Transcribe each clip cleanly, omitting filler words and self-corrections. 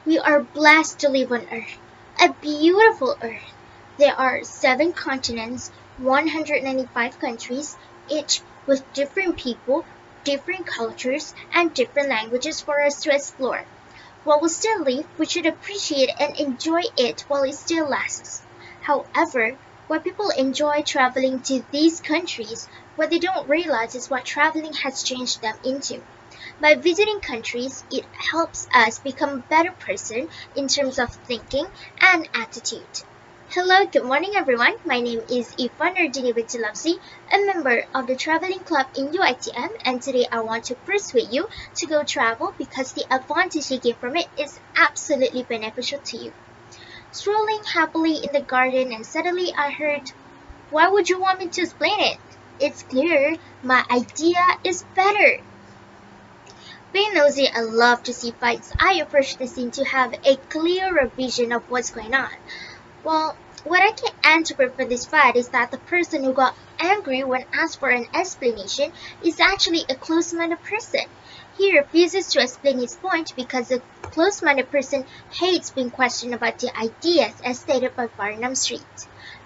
We are blessed to live on Earth, a beautiful Earth. There are 7 continents, 195 countries, each with different people, different cultures, and different languages for us to explore. While we still live, we should appreciate and enjoy it while it still lasts. However, why people enjoy traveling to these countries, what they don't realize is what traveling has changed them into. By visiting countries, it helps us become a better person in terms of thinking and attitude. Hello, good morning everyone. My name is Ifan Ardini Bintilamsi, a member of the traveling club in UITM, and today I want to persuade you to go travel because the advantage you get from it is absolutely beneficial to you. Strolling happily in the garden and suddenly I heard, why would you want me to explain it? It's clear, my idea is better. Being nosy and love to see fights, I approach the scene to have a clearer vision of what's going on. Well, what I can interpret for this fight is that the person who got angry when asked for an explanation is actually a close-minded person. He refuses to explain his point because a close-minded person hates being questioned about their ideas as stated by Barnum Street.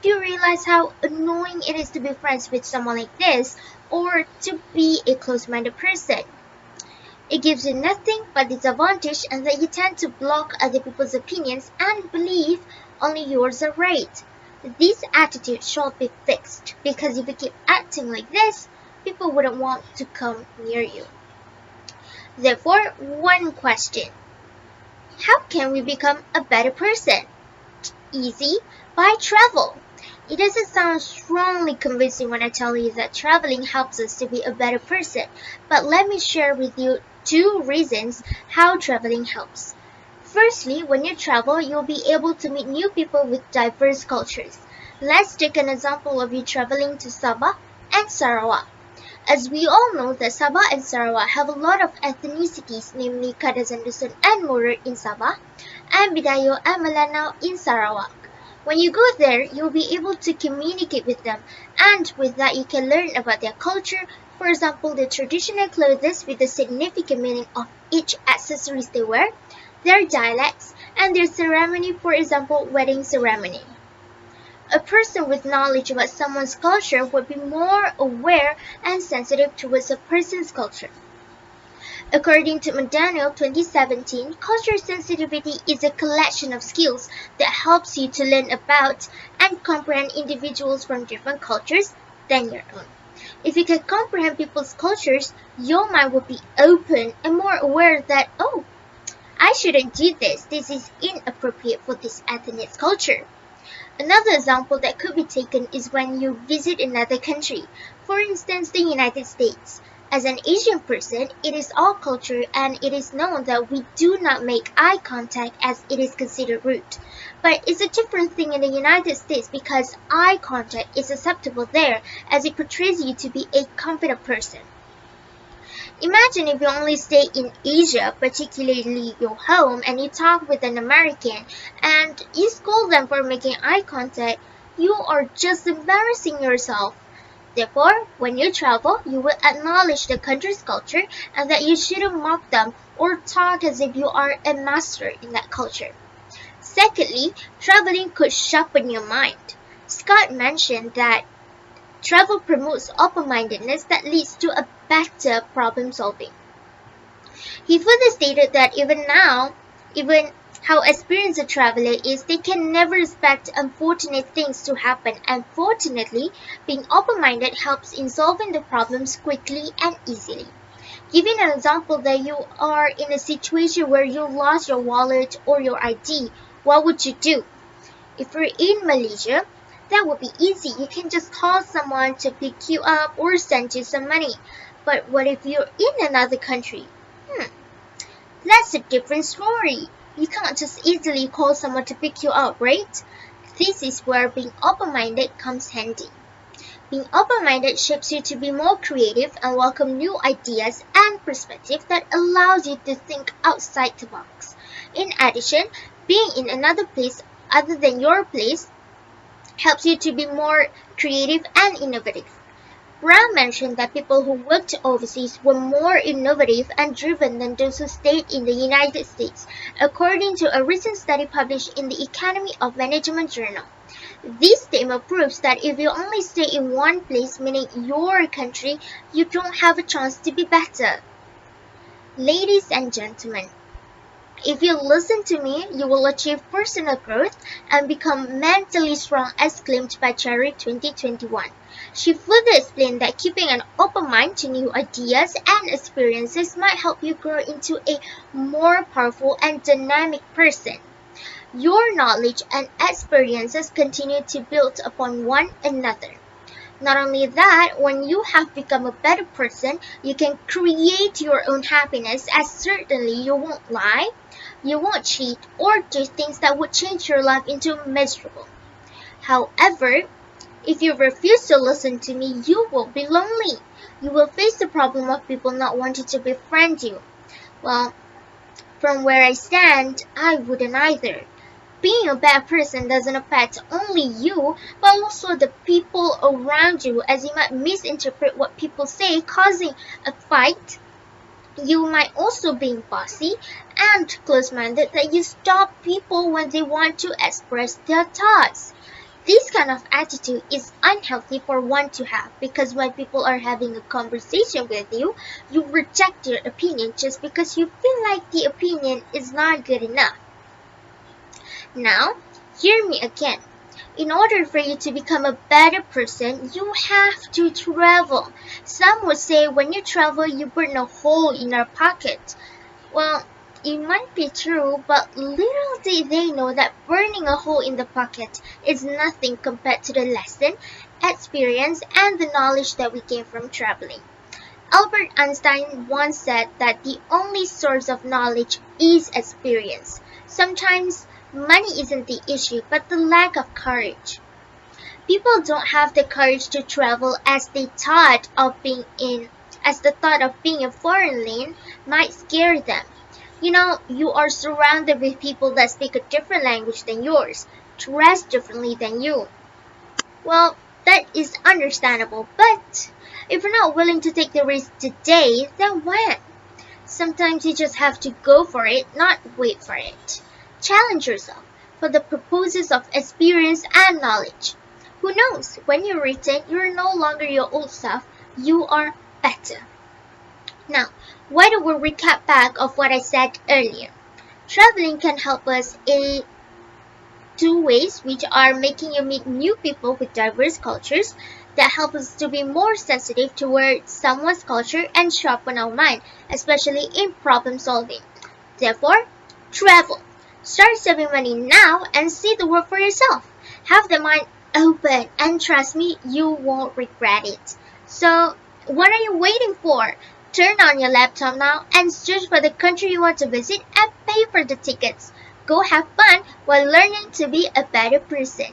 Do you realize how annoying it is to be friends with someone like this or to be a close-minded person? It gives you nothing but disadvantage and that you tend to block other people's opinions and believe only yours are right. This attitude should be fixed because if you keep acting like this, people wouldn't want to come near you. Therefore, one question. How can we become a better person? Easy, by travel. It doesn't sound strongly convincing when I tell you that traveling helps us to be a better person, but let me share with you 2 reasons how traveling helps. Firstly, when you travel, you'll be able to meet new people with diverse cultures. Let's take an example of you traveling to Sabah and Sarawak. As we all know that Sabah and Sarawak have a lot of ethnicities, namely Kadazandusun and Murut in Sabah, and Bidayo and Melanau in Sarawak. When you go there, you'll be able to communicate with them, and with that you can learn about their culture, for example, their traditional clothes with the significant meaning of each accessories they wear, their dialects, and their ceremony, for example, wedding ceremony. A person with knowledge about someone's culture would be more aware and sensitive towards a person's culture. According to McDaniel 2017, culture sensitivity is a collection of skills that helps you to learn about and comprehend individuals from different cultures than your own. If you can comprehend people's cultures, your mind will be open and more aware that, oh, I shouldn't do this. This is inappropriate for this ethnic culture. Another example that could be taken is when you visit another country, for instance, the United States. As an Asian person, it is our culture and it is known that we do not make eye contact as it is considered rude. But it's a different thing in the United States because eye contact is acceptable there as it portrays you to be a confident person. Imagine if you only stay in Asia, particularly your home, and you talk with an American and you scold them for making eye contact, you are just embarrassing yourself. Therefore, when you travel, you will acknowledge the country's culture and that you shouldn't mock them or talk as if you are a master in that culture. Secondly, traveling could sharpen your mind. Scott mentioned that travel promotes open-mindedness that leads to a better problem solving. He further stated that even how experienced a traveler is, they can never expect unfortunate things to happen, and fortunately, being open-minded helps in solving the problems quickly and easily. Giving an example that you are in a situation where you lost your wallet or your ID, what would you do? If you're in Malaysia, that would be easy. You can just call someone to pick you up or send you some money. But what if you're in another country? That's a different story. You can't just easily call someone to pick you up, right? This is where being open-minded comes handy. Being open-minded shapes you to be more creative and welcome new ideas and perspectives that allows you to think outside the box. In addition, being in another place other than your place helps you to be more creative and innovative. Brown mentioned that people who worked overseas were more innovative and driven than those who stayed in the United States, according to a recent study published in the Economy of Management journal. This statement proves that if you only stay in one place, meaning your country, you don't have a chance to be better. Ladies and gentlemen, if you listen to me, you will achieve personal growth and become mentally strong as claimed by Cherry 2021. She further explained that keeping an open mind to new ideas and experiences might help you grow into a more powerful and dynamic person. Your knowledge and experiences continue to build upon one another. Not only that, when you have become a better person, you can create your own happiness, as certainly you won't lie, you won't cheat, or do things that would change your life into miserable. However, if you refuse to listen to me, you will be lonely. You will face the problem of people not wanting to befriend you. Well, from where I stand, I wouldn't either. Being a bad person doesn't affect only you, but also the people around you, as you might misinterpret what people say, causing a fight. You might also be bossy and close-minded that you stop people when they want to express their thoughts. This kind of attitude is unhealthy for one to have, because when people are having a conversation with you, you reject their opinion just because you feel like the opinion is not good enough. Now, hear me again. In order for you to become a better person, you have to travel. Some would say when you travel, you burn a hole in your pocket. Well, it might be true, but little did they know that burning a hole in the pocket is nothing compared to the lesson, experience, and the knowledge that we gain from traveling. Albert Einstein once said that the only source of knowledge is experience. Sometimes money isn't the issue, but the lack of courage. People don't have the courage to travel as the thought of being in foreign land might scare them. You are surrounded with people that speak a different language than yours, dress differently than you. Well, that is understandable, but if you're not willing to take the risk today, then when? Sometimes you just have to go for it, not wait for it. Challenge yourself for the purposes of experience and knowledge. Who knows, when you return, you're no longer your old self, you are better. Now, why don't we recap back of what I said earlier? Traveling can help us in two ways, which are making you meet new people with diverse cultures that help us to be more sensitive towards someone's culture and sharpen our mind, especially in problem solving. Therefore, travel. Start saving money now and see the world for yourself. Have the mind open, and trust me, you won't regret it. So, what are you waiting for? Turn on your laptop now and search for the country you want to visit and pay for the tickets. Go have fun while learning to be a better person.